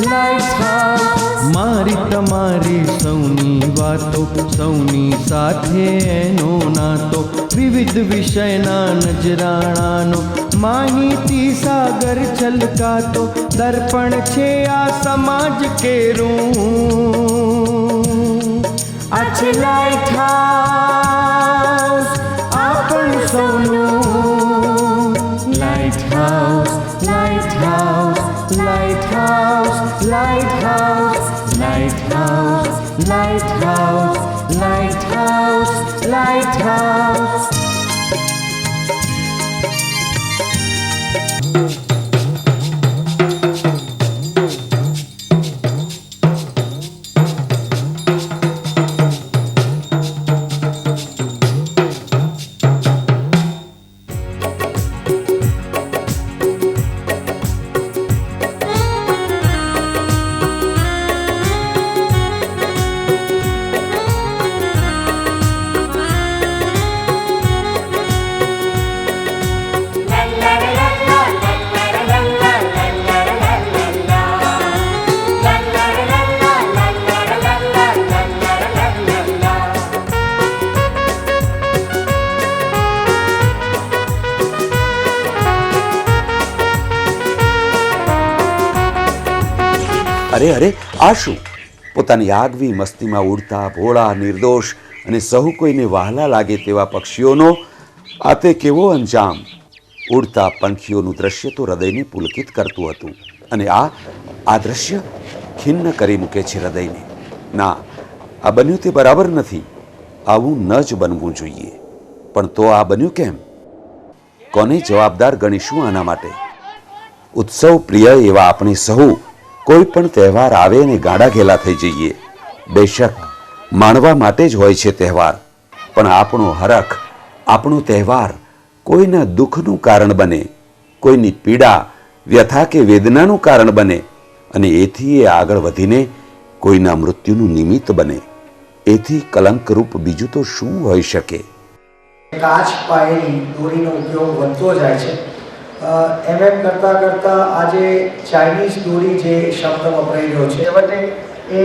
Light house મારી તમારી સૌની વાતો સૌની સાથે એનો નાતો વિવિધ વિષયના નજરાણાનો માહિતી સાગર છલકાતો દર્પણ છે આ સમાજ કેરું આ છે લાઇટ હાઉસ આપણ સૌનું light house light house light house light house light house light house light house light house અરે અરે આ શું? પોતાની આગવી મસ્તીમાં ઉડતા ભોળા નિર્દોષ અને સહુ કોઈને વહાલા લાગે તેવા પક્ષીઓનો આ તે કેવો અંજામ! ઉડતા પંખીઓનું દ્રશ્ય તો હૃદયને પુલકિત કરતું હતું અને આ દ્રશ્ય ખિન્ન કરી મૂકે છે હૃદયને. ના, આ બન્યું તે બરાબર નથી. આવું ન જ બનવું જોઈએ. પણ તો આ બન્યું કેમ? કોને જવાબદાર ગણીશું આના માટે? ઉત્સવ પ્રિય એવા આપણે સહુ કોઈ પણ તહેવાર આવે ને ગાડા ઘેલા થઈ જઈએ. બેશક માણવા માટે જ હોય છે તહેવાર, પણ આપણો હરખ, આપણો તહેવાર કોઈના દુઃખનું કારણ બને, કોઈની પીડા, વ્યથા કે વેદનાનું કારણ બને અને એથી એ આગળ વધીને કોઈના મૃત્યુનું નિમિત્ત બને, એથી કલંકરૂપ બીજું તો શું હોઈ શકે? કાચ પાયેલી દોરીનો ઉપયોગ વધતો જાય છે. એમ કરતાં કરતાં આજે ચાઇનીઝ દોરી જે શબ્દ વપરાઈ રહ્યો છે છેવટે એ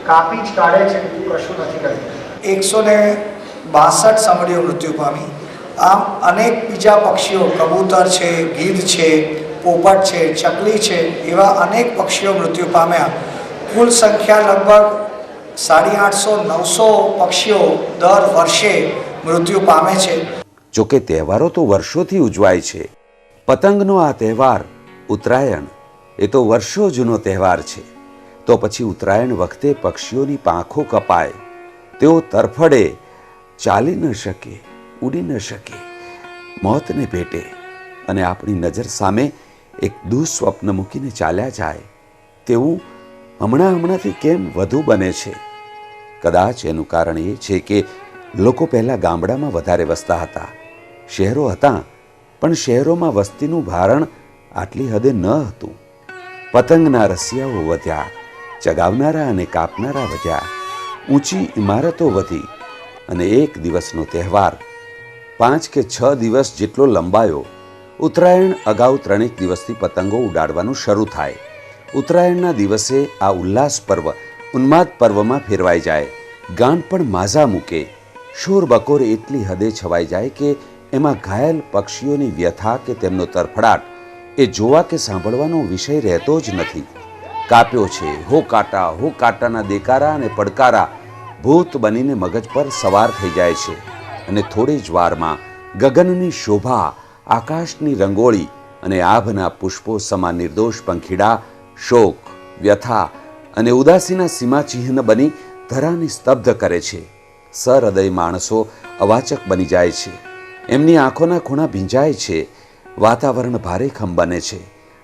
કાપી જ કાઢે છે, બીજું કશું નથી કરતું. 162 સામડીઓ મૃત્યુ પામી. આમ અનેક બીજા પક્ષીઓ, કબૂતર છે, ગીધ છે, પોપટ છે, ચકલી છે, એવા અનેક પક્ષીઓ મૃત્યુ પામ્યા. કુલ સંખ્યા લગભગ 850-900 પક્ષીઓ દર વર્ષે મૃત્યુ પામે છે. જોકે તહેવારો તો વર્ષોથી ઉજવાય છે. પતંગનો આ તહેવાર ઉત્તરાયણ એ તો વર્ષો જૂનો તહેવાર છે. તો પછી ઉત્તરાયણ વખતે પક્ષીઓની પાંખો કપાય, તેઓ તરફડે, ચાલી ન શકે, ઉડી ન શકે, મોતને ભેટે અને આપણી નજર સામે એક દુઃસ્વપ્ન મૂકીને ચાલ્યા જાય, તેવું હમણાંથી કેમ વધુ બને છે? કદાચ એનું કારણ એ છે કે લોકો પહેલાં ગામડામાં વધારે વસતા હતા. શહેરો હતા, પણ શહેરોમાં વસ્તીનું ભારણ આટલી હદે ન હતું. પતંગના રસિયાઓ વધ્યા, ચગાવનારા અને કાપનારા વધ્યા, ઊંચી ઇમારતો વધી અને એક દિવસનો તહેવાર 5 કે 6 દિવસ જેટલો લંબાયો. ઉત્તરાયણ અગાઉ 3 દિવસથી પતંગો ઉડાડવાનું શરૂ થાય. ઉત્તરાયણના દિવસે આ ઉલ્લાસ પર્વ ઉન્માદ પર્વમાં ફેરવાઈ જાય. ગાન પણ માઝા મૂકે. શોર બકોર એટલી હદે છવાઈ જાય કે એમાં ઘાયલ પક્ષીઓની વ્યથા કે તેમનો તરફડાટ એ જોવા કે સાંભળવાનો વિષય રહેતો જ નથી. કાપ્યો છે, હો કાટાના દેકારા અને પડકારા ભૂત બનીને મગજ પર સવાર થઈ જાય છે અને થોડી જ વારમાં ગગનની શોભા, આકાશની રંગોળી અને આભના પુષ્પો સમા નિર્દોષ પંખીડા શોક, વ્યથા અને ઉદાસીના સીમાચિહ્ન બની ધરાને સ્તબ્ધ કરે છે. સહૃદય માણસો અવાચક બની જાય છે. એમની આંખોના ખૂણા ભીંજાય છે. વાતાવરણ ભારેખમ બને છે.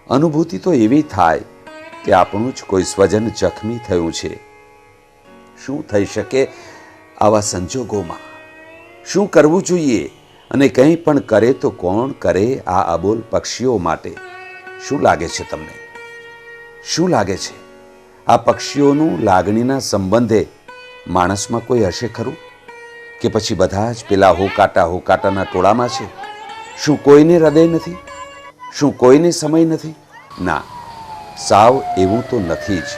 અનુભૂતિ તો એવી થાય કે આપણું જ કોઈ સ્વજન જખમી થયું છે. શું થઈ શકે આવા સંજોગોમાં? શું કરવું જોઈએ? અને કંઈ પણ કરે તો કોણ કરે આ અબોલ પક્ષીઓ માટે? શું લાગે છે તમને? શું લાગે છે? આ પક્ષીઓનું લાગણીના સંબંધે માણસમાં કોઈ હશે ખરું? કે પછી બધા જ પેલા હોકાટાના ટોળામાં છે? શું કોઈને હૃદય નથી? શું કોઈને સમય નથી? ના, સાવ એવું તો નથી જ.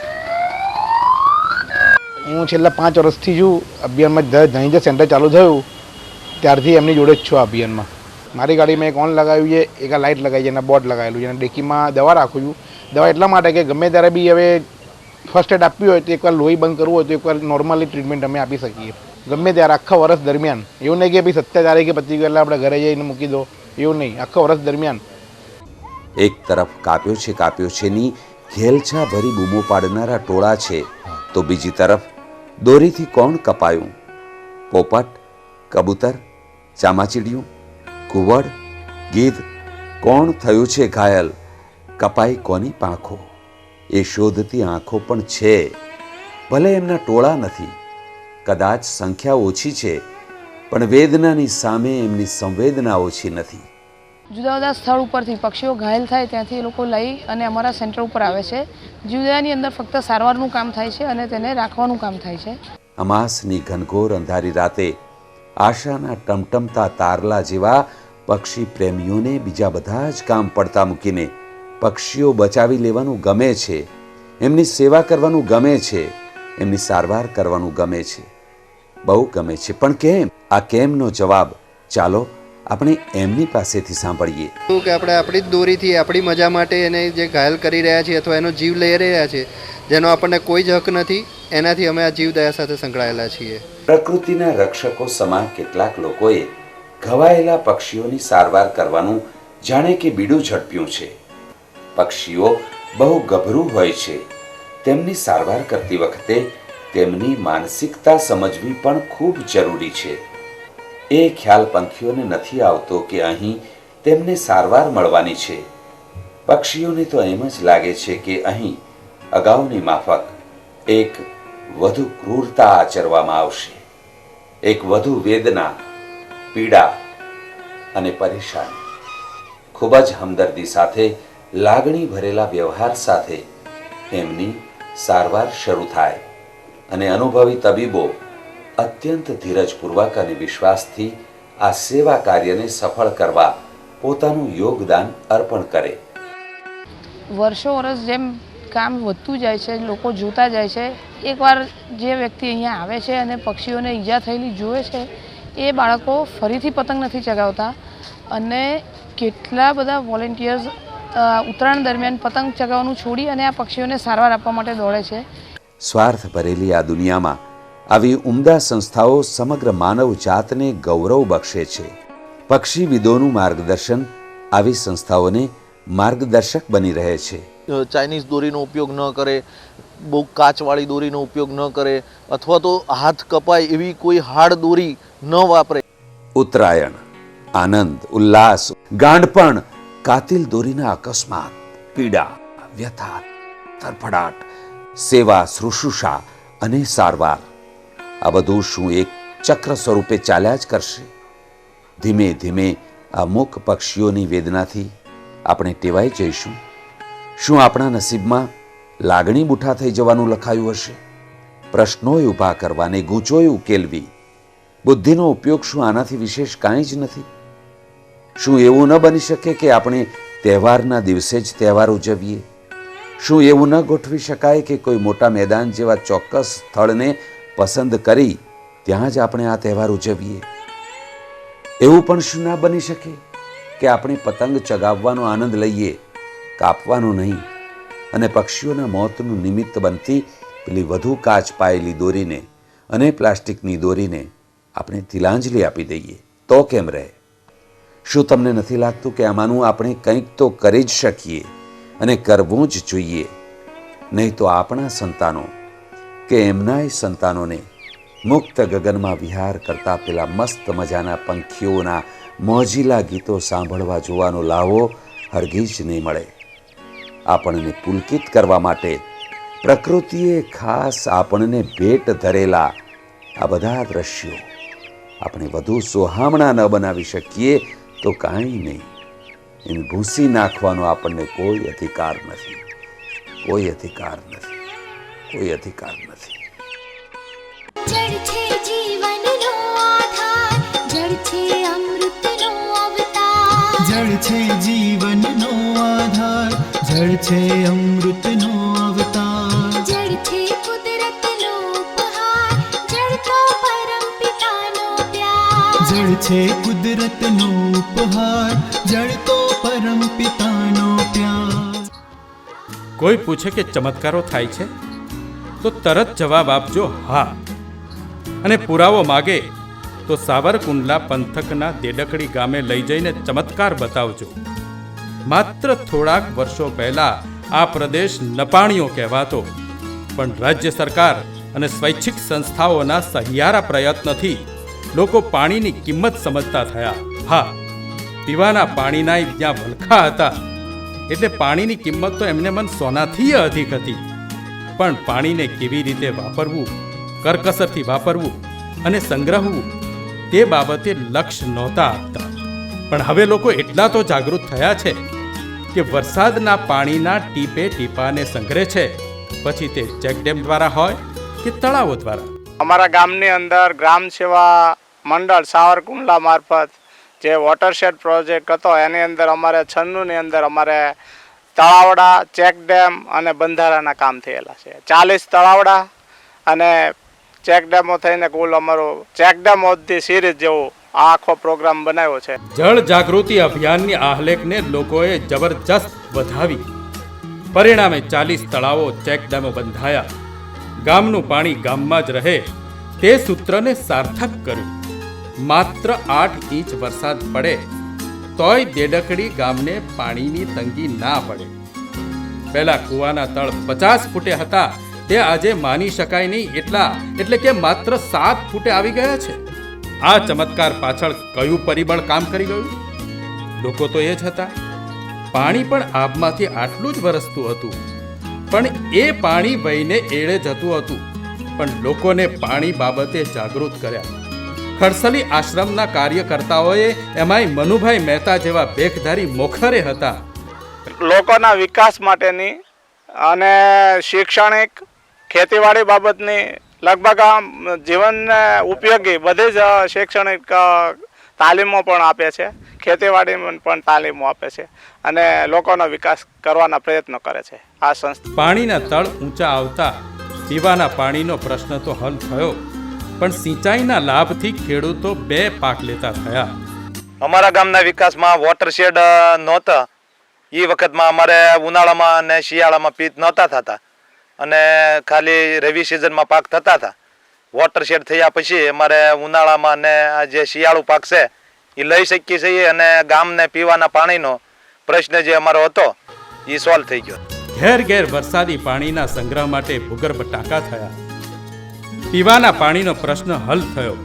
હું છેલ્લા 5 વર્ષથી છું અભિયાનમાં. અહીં જે સેન્ટર ચાલુ થયું ત્યારથી એમની જોડે જ છું આ અભિયાનમાં. મારી ગાડીમાં એક ઓન લગાવ્યું છે, એક આ લાઇટ લગાવી છે અને બોર્ડ લગાવેલું છે અને ડેકીમાં દવા રાખું છું. દવા એટલા માટે કે ગમે ત્યારે બી હવે ફર્સ્ટ એડ આપવી હોય તો એકવાર લોહી બંધ કરવું હોય તો એકવાર નોર્મલી ટ્રીટમેન્ટ અમે આપી શકીએ ગમે ત્યારે આખા વર્ષ દરમિયાન. એવું નહીં કે ભાઈ 27 તારીખે 25 એટલે આપણે ઘરે જઈને મૂકી દો, એવું નહીં. આખા વર્ષ દરમિયાન. એક તરફ કાપ્યો છે ની ઘેલછા ભરી બૂમો પાડનારા ટોળા છે, તો બીજી તરફ દોરીથી કોણ કપાયું? પોપટ, કબૂતર, ચામાચીડિયું, કુવડ, ગીધ, કોણ થયું છે ઘાયલ? કપાઈ કોની પાંખો? એ શોધતી આંખો પણ છે, ભલે એમના ટોળા નથી, કદાચ સંખ્યા ઓછી છે, પણ વેદનાની સામે એમની સંવેદના ઓછી નથી. જુદા જુદા સ્થળ ઉપરથી પક્ષીઓ ઘાયલ થાય ત્યાંથી એ લોકો લઈ અને અમારા સેન્ટર ઉપર આવે છે. જીવદયાની અંદર ફક્ત સારવારનું કામ થાય છે અને તેને રાખવાનું કામ થાય છે. અમાસની ઘનઘોર અંધારી રાતે આશાના ટમટમતા તારલા જેવા પક્ષી પ્રેમીઓને બીજા બધા જ કામ પડતા મૂકીને પક્ષીઓ બચાવી લેવાનું ગમે છે, એમની સેવા કરવાનું ગમે છે, એમની સારવાર કરવાનું ગમે છે, બહુ ગમે છે. પણ કેમ? આ કેમનો જવાબ ચાલો આપણે એમની પાસેથી સાંભળીએ. કે આપણે આપણી જ દોરીથી આપણી મજા માટે એને જે ઘાયલ કરી રહ્યા છીએ અથવા એનો જીવ લઈ રહ્યા છીએ, જેનો આપણને કોઈ જ હક નથી, એનાથી અમે આ જીવદયા સાથે સંકળાયેલા છીએ. પ્રકૃતિના રક્ષકો સમાન કેટલાક લોકોએ ઘવાયેલા પક્ષીઓની સારવાર કરવાનું જાણે કે બીડું ઝડપ્યું છે. પક્ષીઓ બહુ ગભરું હોય છે, તેમની સારવાર કરતી વખતે તેમની માનસિકતા સમજવી પણ ખૂબ જરૂરી છે. એ ખ્યાલ પંખીઓને નથી આવતો કે અહીં તેમને સારવાર મળવાની છે. પક્ષીઓને તો એમ જ લાગે છે કે અહીં અગાઉની માફક એક વધુ ક્રૂરતા આચરવામાં આવશે, એક વધુ વેદના, પીડા અને પરેશાની. ખૂબ જ હમદર્દી સાથે, લાગણી ભરેલા વ્યવહાર સાથે એમની સારવાર શરૂ થાય અને અનુભવી તબીબો અત્યંત ધીરજપૂર્વક અને વિશ્વાસથી આ સેવા કાર્યને સફળ કરવા પોતાનું યોગદાન અર્પણ કરે. વર્ષો વર્ષ જેમ કામ વધતું જાય છે, લોકો જોતા જાય છે. એકવાર જે વ્યક્તિ અહીંયા આવે છે અને પક્ષીઓને ઈજા થયેલી જુએ છે, એ બાળકો ફરીથી પતંગ નથી ચગાવતા અને કેટલા બધા વોલેન્ટિયર્સ ઉત્તરાયણ દરમિયાન પતંગ ચગાવવાનું છોડી અને આ પક્ષીઓને સારવાર આપવા માટે દોડે છે. સ્વાર્થ ભરેલી આ દુનિયામાં આવી ઉમદા સંસ્થાઓ સમગ્ર માનવ જાતને ગૌરવ બક્ષે છે. પક્ષીવિદોનું માર્ગદર્શન આવી સંસ્થાઓને માર્ગદર્શક બની રહે છે. ચાઇનીઝ દોરીનો ઉપયોગ ન કરે, બહુ કાચવાળી દોરીનો ઉપયોગ ન કરે, અથવા તો હાથ કપાય એવી કોઈ હાર્ડ દોરી ન વાપરે. ઉત્તરાયણ, આનંદ, ઉલ્લાસ, ગાંડપણ, કાતિલ દોરીના અકસ્માત, પીડા, વ્યથા, તરફડાટ, સેવા, શુશ્રૂષા અને સારવાર, આ બધું શું એક ચક્ર સ્વરૂપે ચાલ્યા જ કરશે? ધીમે ધીમે આ મૂક પક્ષીઓની વેદનાથી આપણે ટેવાઈ જઈશું. શું આપણા નસીબમાં લાગણી બુઠા થઈ જવાનું લખાયું હશે? પ્રશ્નોય ઊભા કરવાને, ગૂંચોય ઉકેલવી. બુદ્ધિનો ઉપયોગ શું આનાથી વિશેષ કાંઈ જ નથી? શું એવું ન બની શકે કે આપણે તહેવારના દિવસે જ તહેવાર ઉજવીએ? શું એવું ન ગોઠવી શકાય કે કોઈ મોટા મેદાન જેવા ચોક્કસ સ્થળને પસંદ કરી ત્યાં જ આપણે આ તહેવાર ઉજવીએ? એવું પણ શું ના બની શકે કે આપણે પતંગ ચગાવવાનો આનંદ લઈએ, કાપવાનો નહીં, અને પક્ષીઓના મોતનું નિમિત્ત બનતી પેલી વધુ કાચ પાયેલી દોરીને અને પ્લાસ્ટિકની દોરીને આપણે તિલાંજલિ આપી દઈએ? તો કેમ રહે? શું તમને નથી લાગતું કે આમાંનું આપણે કંઈક તો કરી જ શકીએ અને કરવું જ જોઈએ? નહીં તો આપણા સંતાનો કે એમનાય સંતાનોને મુક્ત ગગનમાં વિહાર કરતા પેલા મસ્ત મજાના પંખીઓના મોજીલા ગીતો સાંભળવા જોવાનો લાવો હરગીજ નહીં મળે. આપણને પુલકિત કરવા માટે પ્રકૃતિએ ખાસ આપણને ભેટ ધરેલા આ બધા દ્રશ્યો આપણે વધુ સોહામણા ન બનાવી શકીએ તો કાંઈ નહીં. એને ભૂંસી નાખવાનો આપણને કોઈ અધિકાર નથી, કોઈ અધિકાર નથી, કોઈ અધિકાર નથી. જળ છે જીવનનો આધાર, જળ છે અમૃતનો અવતાર, જળ છે જીવનનો આધાર. જળ છે અમૃતનો અવતાર, જળ છે કુદરતનો ઉપહાર, જળ તો પરમપિતાનો પ્યાર. જળ છે કુદરતનો ઉપહાર, જળ તો પરમ પિતાનો પ્યાર. કોઈ પૂછે કે ચમત્કારો થાય છે તો તરત જવાબ આપજો હા, અને પુરાવો માગે તો સાવરકુંડલા પંથકના દેડકડી ગામે લઈ જઈને ચમત્કાર બતાવજો. માત્ર થોડાક વર્ષો પહેલા આ પ્રદેશ નપાણીઓ કહેવાતો, પણ રાજ્ય સરકાર અને સ્વૈચ્છિક સંસ્થાઓના સહિયારા પ્રયત્નથી લોકો પાણીની કિંમત સમજતા થયા. હા, પીવાના પાણીના જ્યાં વલખા હતા એટલે પાણીની કિંમત તો એમને મન સોનાથી અધિક હતી, પણ પાણીને કેવી રીતે વાપરવું, કરકસરથી વાપરવું અને સંગ્રહવું તે બાબતે લક્ષ્ય નહોતા આપતા. પણ હવે લોકો એટલા તો જાગૃત થયા છે કે વરસાદના પાણીના ટીપે ટીપાને સંગ્રહે છે, પછી તે ચેકડેમ દ્વારા હોય કે તળાવો દ્વારા. અમારા ગામની અંદર ગ્રામ સેવા મંડળ સાવરકુંડલા મારફત જે વોટરશેડ પ્રોજેક્ટ હતો એની અંદર અમારે 96ની અંદર અમારે તળાવડા, ચેકડેમ અને બંધારાના કામ થયેલા છે. 40 તળાવડા અને ચેકડેમો થઈને કુલ અમારું ચેકડેમ ઓફ ધી સિરીઝ જેવું આ આખો પ્રોગ્રામ બનાવ્યો છે. જળ જાગૃતિ અભિયાનની આહલેખને લોકોએ જબરજસ્ત વધાવી. પરિણામે 40 તળાવો, ચેકડેમો બંધાયા. ગામનું પાણી ગામમાં જ રહે તે સૂત્રને સાર્થક કર્યું. માત્ર 8 ઇંચ વરસાદ પડે તોય દેડકડી ગામને પાણીની તંગી ના પડે. પહેલા કૂવાના તળ 50 ફૂટે હતા તે આજે માની શકાય નહીં એટલા, એટલે કે માત્ર 7 ફૂટે આવી ગયા છે. આ ચમત્કાર પાછળ કયું પરિબળ કામ કરી ગયું? લોકો તો એ જ હતા. પાણી પણ આબમાંથી આટલું જ વરસતું હતું, પણ એ પાણી વહીને એળે જતું હતું. પણ લોકોને પાણી બાબતે જાગૃત કર્યા. ખડસલી આશ્રમના કાર્યકર્તાઓએ, એમાંય મનુભાઈ મહેતા જેવા બેખધારી મોખરે હતા. લોકોના વિકાસ માટેની અને શૈક્ષણિક, ખેતીવાડી બાબતની લગભગ આમ જીવનને ઉપયોગી બધી જ શૈક્ષણિક તાલીમો પણ આપે છે, ખેતીવાડીમાં પણ તાલીમો આપે છે અને લોકોનો વિકાસ કરવાના પ્રયત્નો કરે છે આ સંસ્થા. પાણીના તળ ઊંચા આવતા પીવાના પાણીનો પ્રશ્ન તો હલ થયો, પણ સિંચાઈના લાભથી ખેડૂતો 2 પાક લેતા થયા. અમારા ગામના વિકાસમાં વોટરશેડ નહોતા. એ વખતમાં અમારે ઉનાળામાં અને શિયાળામાં પિત્ત નહોતા થતા અને ખાલી રવિ સિઝનમાં પાક થતા હતા. વોટરશેડ થયા પછી અમારે ઉનાળામાં અને આ જે શિયાળુ પાક છે એ લઈ શકીએ છીએ અને ગામને પીવાના પાણીનો પ્રશ્ન જે અમારો હતો એ સોલ્વ થઈ ગયો. ઘેર ઘેર વરસાદી પાણીના સંગ્રહ માટે ભૂગર્ભ ટાંકા થયા. પીવાના પાણીનો પ્રશ્ન હલ થયો.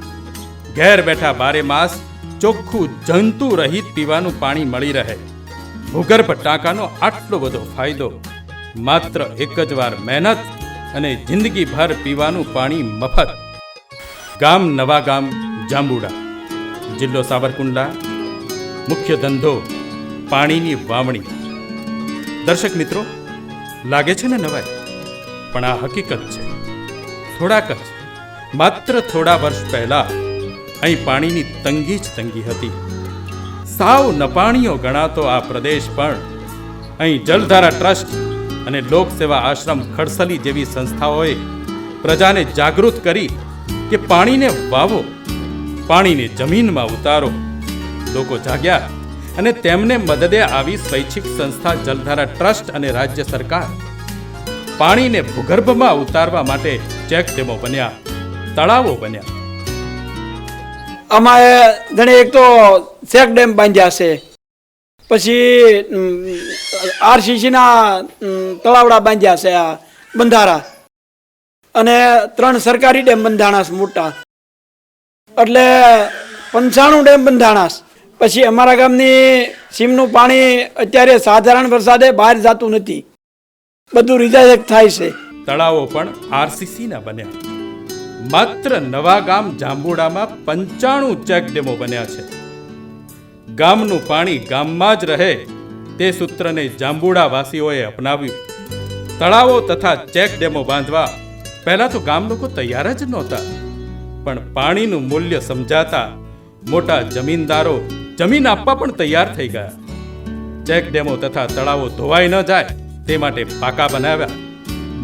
ઘેર બેઠા 12 માસ ચોખ્ખું જંતુ રહિત પીવાનું પાણી મળી રહે. ભૂગર્ભ ટાંકાનો આટલો બધો ફાયદો માત્ર એક જ વાર મહેનત અને જિંદગીભર પીવાનું પાણી મફત. ગામ નવા ગામ જાંબુડા, જિલ્લો સાવરકુંડલા. મુખ્ય ધંધો પાણીની વાવણી. દર્શક મિત્રો, લાગે છે ને નવાઈ, પણ આ હકીકત છે. થોડાક જ, માત્ર થોડા વર્ષ પહેલા અહીં પાણીની તંગી જ તંગી હતી. સાવ નપાણીઓ ગણાતો આ પ્રદેશ પણ અહીં જલધારા ટ્રસ્ટ અને લોકસેવા આશ્રમ ખડસલી જેવી સંસ્થાઓએ પ્રજાને જાગૃત કરી કે પાણીને વાવો, પાણીને જમીનમાં ઉતારો. લોકો જાગ્યા અને તેમને મદદે આવી સ્વૈચ્છિક સંસ્થા જલધારા ટ્રસ્ટ અને રાજ્ય સરકાર પાણીને ભૂગર્ભમાં ઉતારવા માટે ચેકડેમો બન્યા, તળાવો બન્યા. અમારે ઘણી એક તો ચેક ડેમ બાંધ્યા છે, પછી આરસીસીના તળાવડા બાંધ્યા છે, આ બંધારા, અને 3 સરકારી ડેમ બંધાણા છે મોટા, એટલે 95 ડેમ બંધાણા છે. પછી અમારા ગામની સીમનું પાણી અત્યારે સાધારણ વરસાદે બહાર જતું નથી, બધું રિઝેક્ટ થાય છે. તળાવો પણ આરસીસીના બન્યા. માત્ર નવા ગામ જાંબુડામાં 95 ચેકડેમો બન્યા છે. ગામનું પાણી ગામમાં જ રહે તે સૂત્રને જાંબુડા વાસીઓએ અપનાવ્યું. તળાવો તથા ચેકડેમો બાંધવા પહેલા તો ગામ લોકો તૈયાર જ નહોતા, પણ પાણીનું મૂલ્ય સમજાતા મોટા જમીનદારો જમીન આપવા પણ તૈયાર થઈ ગયા. ચેકડેમો તથા તળાવો ધોવાઈ ન જાય તે માટે પાકા બનાવ્યા.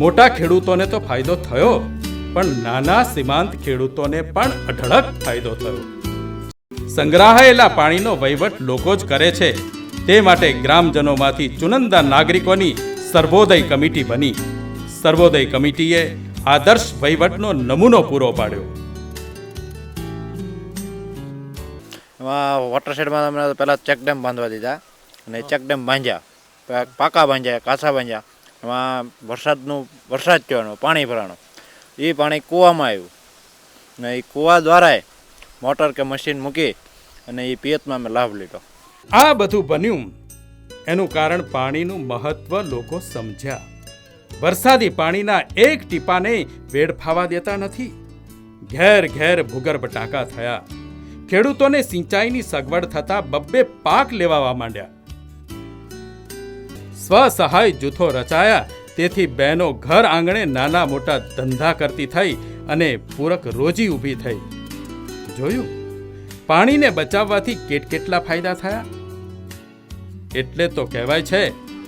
મોટા ખેડૂતોને તો ફાયદો થયો, પણ નાના સીમાંત ખેડૂતોને પણ અઢળક ફાયદો થયો. સંગ્રહાયેલા પાણીનો વહીવટ લોકો જ કરે છે, તે માટે ગ્રામજનોમાંથી ચુનંદા નાગરિકોની સર્વોદય કમિટી બની. સર્વોદય કમિટીએ આદર્શ વહીવટનો નમૂનો પૂરો પાડ્યો. એમાં વોટરશેડમાં અમે પહેલાં ચેકડેમ બાંધવા દીધા અને ચેકડેમ બાંધ્યા, પાકા બાંધ્યા, કાચા બાંધ્યા. એમાં વરસાદ થયો, પાણી ભરાણું, એ પાણી કૂવામાં આવ્યું ને એ કૂવા દ્વારા મોટર કે મશીન મૂકી અને એ પિયતમાં અમે લાભ લીધો. આ બધું બન્યું એનું કારણ પાણીનું મહત્વ લોકો સમજ્યા. વરસાદી પાણીના એક ટીપાને વેડફાવા દેતા નથી. ઘેર ઘેર ભૂગર્ભ ટાંકા થયા. ખેડૂતોને સિંચાઈની સગવડ થતા બબ્બે પાક લેવાવા માંડ્યા. સ્વસહાય જૂથો રચાયા, તેથી બહેનો ઘર આંગણે નાના મોટા ધંધા કરતી થઈ અને પૂરક રોજી ઊભી થઈ. જોયું, પાણીને બચાવવાથી કેટલા ફાયદા થયા. એટલે તો કહેવાય છે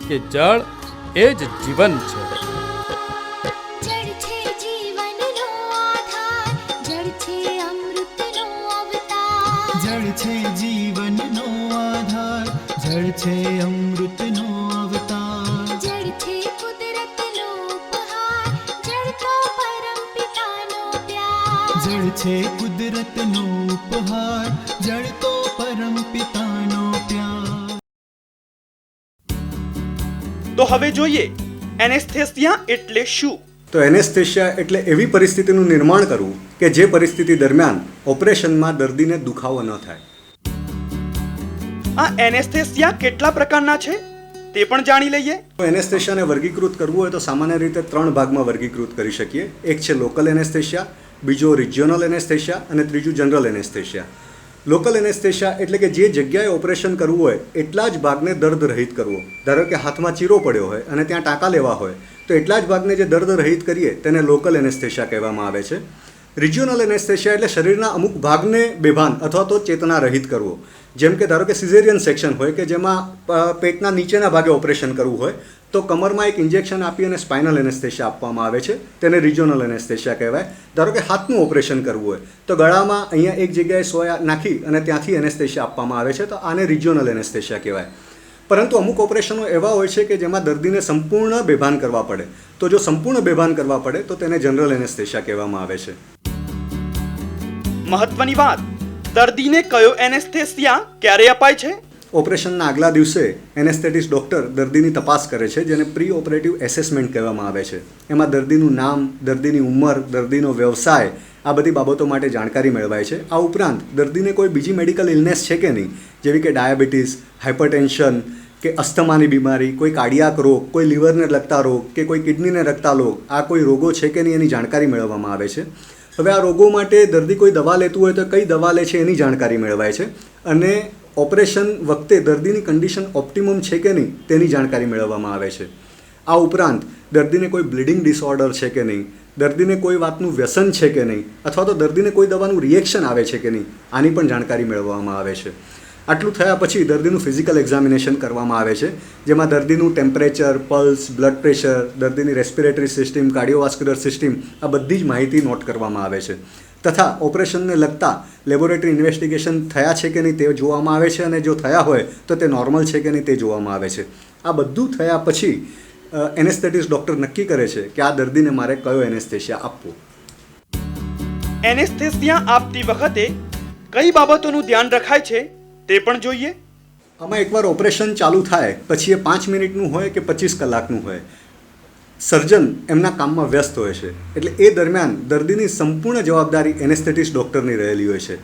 કે જળ એ જ જીવન છે. જળ છે જીવનનો આધાર, જળ છે અમૃતનો અવતાર. જળ છે જીવનનો આધાર, જળ છે અમૃતનો અવતાર. જળ છે કુદરતનો ઉપહાર, જળ તો પરમપિતાનો પ્યાર. જળ છે કુદરતનો ઉપહાર, જળ તો પરમપિતાનો પ્યાર. તો હવે જોઈએ એનેસ્થેસિયા એટલે શું. તો એનેસ્થેસિયા એટલે એવી પરિસ્થિતિનું નિર્માણ કરવું કે જે પરિસ્થિતિ દરમિયાન ઓપરેશનમાં દર્દીને દુખાવો ન થાય. આ એનેસ્થેસિયા કેટલા પ્રકારના છે તે પણ જાણી લઈએ. તો એનેસ્થેસિયાને વર્ગીકૃત કરવું હોય તો સામાન્ય રીતે 3 ભાગમાં વર્ગીકૃત કરી શકીએ. એક છે લોકલ એનેસ્થેસિયા, બીજો રિજિયોનલ એનેસ્થેસિયા અને ત્રીજું જનરલ એનેસ્થેસિયા. લોકલ એનેસ્થેસિયા એટલે કે જે જગ્યાએ ઓપરેશન કરવું હોય એટલા જ ભાગને દર્દ રહિત કરવો. ધારો કે હાથમાં ચીરો પડ્યો હોય અને ત્યાં ટાંકા લેવા હોય તો એટલા જ ભાગને જે દર્દ રહિત કરીએ તેને લોકલ એનેસ્થેસિયા કહેવામાં આવે છે. રિજિયોનલ એનેસ્થેસિયા એટલે શરીરના અમુક ભાગને બેભાન અથવા તો ચેતના રહિત કરવો. જેમ કે ધારો કે સિઝેરિયન સેક્શન હોય કે જેમાં પેટના નીચેના ભાગે ઓપરેશન કરવું હોય તો કમરમાં એક ઇન્જેક્શન આપી અને સ્પાઇનલ એનેસ્થેસિયા આપવામાં આવે છે, તેને રિજિયોનલ એનેસ્થેસિયા કહેવાય. ધારો કે હાથનું ઓપરેશન કરવું હોય તો ગળામાં અહીંયા એક જગ્યાએ સોયા નાખી અને ત્યાંથી એનેસ્થેસિયા આપવામાં આવે છે, તો આને રિજિયોનલ એનેસ્થેસિયા કહેવાય. પરંતુ અમુક ઓપરેશનો એવા હોય છે કે જેમાં દર્દીને સંપૂર્ણ બેભાન કરવા પડે, તો જો સંપૂર્ણ બેભાન કરવા પડે તો તેને જનરલ એનેસ્થેસિયા કહેવામાં આવે છે. મહત્વની વાત, દર્દીને કયો એનેસ્થેસિયા ક્યારે અપાય છે. ઓપરેશનના આગલા દિવસે એનેસ્થેટિસ્ટ ડૉક્ટર દર્દીની તપાસ કરે છે, જેને પ્રી ઓપરેટિવ એસેસમેન્ટ કહેવામાં આવે છે. એમાં દર્દીનું નામ, દર્દીની ઉંમર, દર્દીનો વ્યવસાય, આ બધી બાબતો માટે જાણકારી મેળવાય છે. આ ઉપરાંત દર્દીને કોઈ બીજી મેડિકલ ઇલનેસ છે કે નહીં, જેવી કે ડાયાબિટીસ, હાઇપરટેન્શન કે અસ્થમાની બીમારી, કોઈ કાર્ડિયાક રોગ, કોઈ લીવરને લગતા રોગ કે કોઈ કિડનીને લગતા રોગ, આ કોઈ રોગો છે કે નહીં એની જાણકારી મેળવવામાં આવે છે. હવે આ રોગો માટે દર્દી કોઈ દવા લેતું હોય તો કઈ દવા લે છે એની જાણકારી મેળવાય છે અને ઓપરેશન વખતે દર્દીની કન્ડિશન ઓપ્ટિમમ છે કે નહીં તેની જાણકારી મેળવવામાં આવે છે. આ ઉપરાંત દર્દીને કોઈ બ્લીડિંગ ડિસઓર્ડર છે કે નહીં, દર્દીને કોઈ વાતનું વ્યસન છે કે નહીં, અથવા તો દર્દીને કોઈ દવાનું રિએક્શન આવે છે કે નહીં, આની પણ જાણકારી મેળવવામાં આવે છે. આટલું થયા પછી દર્દીનું ફિઝિકલ એક્ઝામિનેશન કરવામાં આવે છે, જેમાં દર્દીનું ટેમ્પરેચર, પલ્સ, બ્લડ પ્રેશર, દર્દીની રેસ્પિરેટરી સિસ્ટમ, કાર્ડિયોવાસ્ક્યુલર સિસ્ટમ, આ બધી જ માહિતી નોટ કરવામાં આવે છે. તથા ઓપરેશનને લગતા લેબોરેટરી ઇન્વેસ્ટિગેશન થયા છે કે નહીં તે જોવામાં આવે છે અને જો થયા હોય તો તે નોર્મલ છે કે નહીં તે જોવામાં આવે છે. આ બધું થયા પછી એનેસ્થેટિસ્ટ ડૉક્ટર નક્કી કરે છે કે આ દર્દીને મારે કયો એનેસ્થેસિયા આપવો. એનેસ્થેસિયા આપતી વખતે કઈ બાબતોનું ધ્યાન રખાય છે તે પણ જોઈએ. આમાં એકવાર ઓપરેશન ચાલુ થાય પછી એ 5 મિનિટનું હોય કે 25 કલાકનું હોય, સર્જન એમના કામમાં વ્યસ્ત હોય છે, એટલે એ દરમિયાન દર્દીની સંપૂર્ણ જવાબદારી એનેસ્થેટિસ્ટ ડૉક્ટરની રહેલી હોય છે.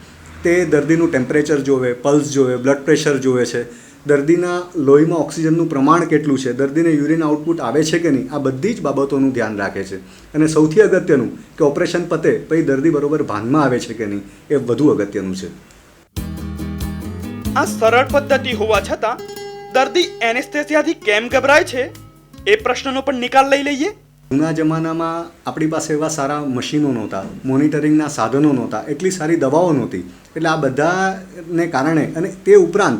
તે દર્દીનું ટેમ્પરેચર જોવે, પલ્સ જોવે, બ્લડ પ્રેશર જોવે છે, દર્દીના લોહીમાં ઓક્સિજનનું પ્રમાણ કેટલું છે, દર્દીને યુરિન આઉટપુટ આવે છે કે નહીં, આ બધી જ બાબતોનું ધ્યાન રાખે છે. અને સૌથી અગત્યનું કે ઓપરેશન પતે પછી દર્દી બરોબર ભાનમાં આવે છે કે નહીં એ વધુ અગત્યનું છે. આ સરળ પદ્ધતિ હોવા છતાં દર્દી એનેસ્થેસિયાથી કેમ ગભરાય છે એ પ્રશ્નનો પણ નિકાલ લઈ લઈએ. જૂના જમાનામાં આપણી પાસે એવા સારા મશીનો નહોતા, મોનિટરિંગના સાધનો નહોતા, એટલી સારી દવાઓ નહોતી, એટલે આ બધાને કારણે અને તે ઉપરાંત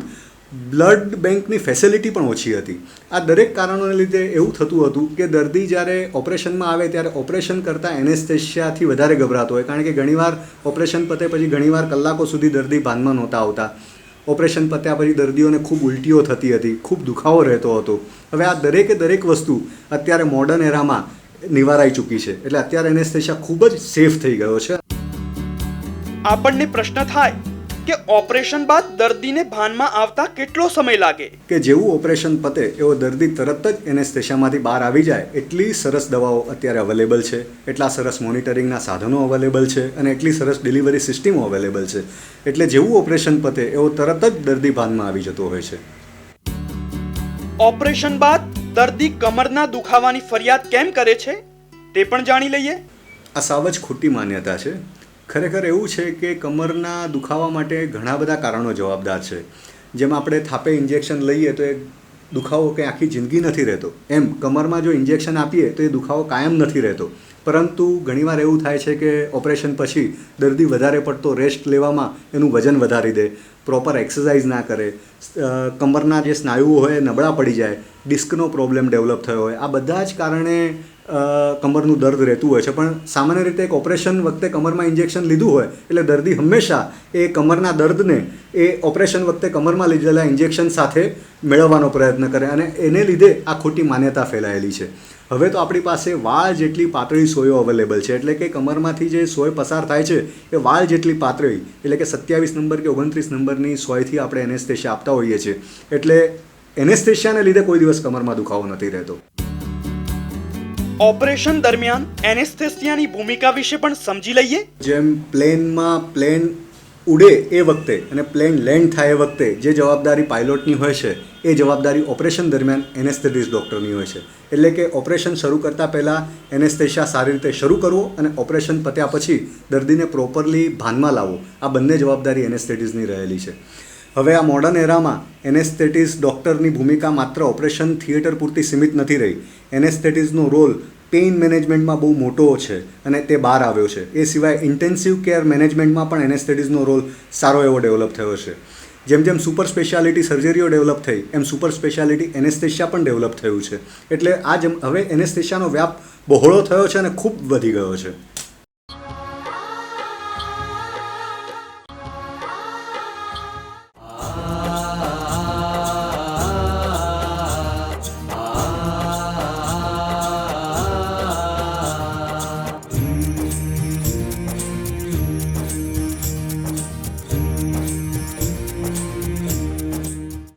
બ્લડ બેંકની ફેસિલિટી પણ ઓછી હતી. આ દરેક કારણોને લીધે એવું થતું હતું કે દર્દી જ્યારે ઓપરેશનમાં આવે ત્યારે ઓપરેશન કરતાં એનેસ્થેશિયાથી વધારે ગભરાતો હોય, કારણ કે ઘણીવાર ઓપરેશન પતે પછી ઘણીવાર કલાકો સુધી દર્દી ભાનમાં નહોતા આવતા. ઓપરેશન પત્યા પછી દર્દીઓને ખૂબ ઉલટીઓ થતી હતી, ખૂબ દુખાવો રહેતો હતો. હવે આ દરેક વસ્તુ અત્યારે મોડર્ન એરામાં નિવારાઈ ચૂકી છે, એટલે અત્યારે એનેસ્થેશિયા ખૂબ જ સેફ થઈ ગયો છે. આપણને પ્રશ્ન થાય કે ઓપરેશન બાદ દર્દીને ભાનમાં આવતા કેટલો સમય લાગે? કે જેવું ઓપરેશન પતે એવો દર્દી તરત જ એનેસ્થેશિયામાંથી બહાર આવી જાય એટલી સરસ દવાઓ અત્યારે અવેલેબલ છે, એટલા સરસ મોનિટરિંગના સાધનો અવેલેબલ છે અને એટલી સરસ ડિલિવરી સિસ્ટમો અવેલેબલ છે. એટલે જેવું ઓપરેશન પતે એવો તરત જ દર્દી ભાનમાં આવી જતો હોય છે. ઓપરેશન બાદ દર્દી કમરના દુખાવાની ફરિયાદ કેમ કરે છે તે પણ જાણી લઈએ. આ સાવ જ ખોટી માન્યતા છે. ખરેખર એવું છે કે કમરના દુખાવા માટે ઘણા બધા કારણો જવાબદાર છે. જેમ આપણે થાપે ઇન્જેક્શન લઈએ તો એ દુખાવો કંઈ આખી જિંદગી નથી રહેતો, એમ કમરમાં જો ઇન્જેક્શન આપીએ તો એ દુખાવો કાયમ નથી રહેતો. પરંતુ ઘણીવાર એવું થાય છે કે ઓપરેશન પછી દર્દી વધારે પડતો રેસ્ટ લેવામાં એનું વજન વધારી દે, પ્રોપર એક્સરસાઇઝ ના કરે, કમરના જે સ્નાયુઓ હોય એ નબળા પડી જાય, ડિસ્કનો પ્રોબ્લેમ ડેવલપ થયો હોય. આ બધા જ કારણે કમરનું દર્દ રહેતું હોય છે. પણ સામાન્ય રીતે એક ઓપરેશન વખતે કમરમાં ઇન્જેક્શન લીધું હોય એટલે દર્દી હંમેશા એ કમરના દર્દને એ ઓપરેશન વખતે કમરમાં લીધેલા ઇન્જેક્શન સાથે મેળવવાનો પ્રયત્ન કરે અને એને લીધે આ ખોટી માન્યતા ફેલાયેલી છે. હવે તો આપણી પાસે વાળ જેટલી પાતળી સોયો અવેલેબલ છે, એટલે કે કમરમાંથી જે સોય પસાર થાય છે એ વાળ જેટલી પાતળી, એટલે કે 27 નંબર કે 29 નંબરની સોયથી આપણે એનેસ્થેશિયા આપતા હોઈએ છીએ. એટલે એનેસ્થેશિયાને લીધે કોઈ દિવસ કમરમાં દુખાવો નથી રહેતો. ઓપરેશન દરમિયાન એનેસ્થેશિયાની ભૂમિકા વિશે પણ સમજી લઈએ. જેમ પ્લેન ઉડે એ વખતે અને પ્લેન લેન્ડ થાય એ વખતે જે જવાબદારી પાયલોટની હોય છે એ જવાબદારી ઓપરેશન દરમિયાન એનેસ્થેટિસ્ટ ડૉક્ટરની હોય છે. એટલે કે ઓપરેશન શરૂ કરતાં પહેલાં એનેસ્થેશિયા સારી રીતે શરૂ કરવો અને ઓપરેશન પત્યા પછી દર્દીને પ્રોપરલી ભાનમાં લાવવો, આ બંને જવાબદારી એનેસ્થેટિસ્ટની રહેલી છે. હવે આ મોડર્ન એરામાં એનેસ્થેટિસ્ટ ડૉક્ટરની ભૂમિકા માત્ર ઓપરેશન થિયેટર પૂરતી સીમિત નથી રહી. એનેસ્થેટિસ્ટનો રોલ પેઇન મેનેજમેન્ટમાં બહુ મોટો છે અને તે બહાર આવ્યો છે. એ સિવાય ઇન્ટેન્સિવ કેર મેનેજમેન્ટમાં પણ એનેસ્થેટિસ્ટનો રોલ સારો એવો ડેવલપ થયો છે. જેમ જેમ સુપર સ્પેશિયાલિટી સર્જરીઓ ડેવલપ થઈ એમ સુપર સ્પેશિયાલિટી એનેસ્થેશિયા પણ ડેવલપ થયું છે. એટલે હવે એનેસ્થેશિયાનો વ્યાપ બહોળો થયો છે અને ખૂબ વધી ગયો છે.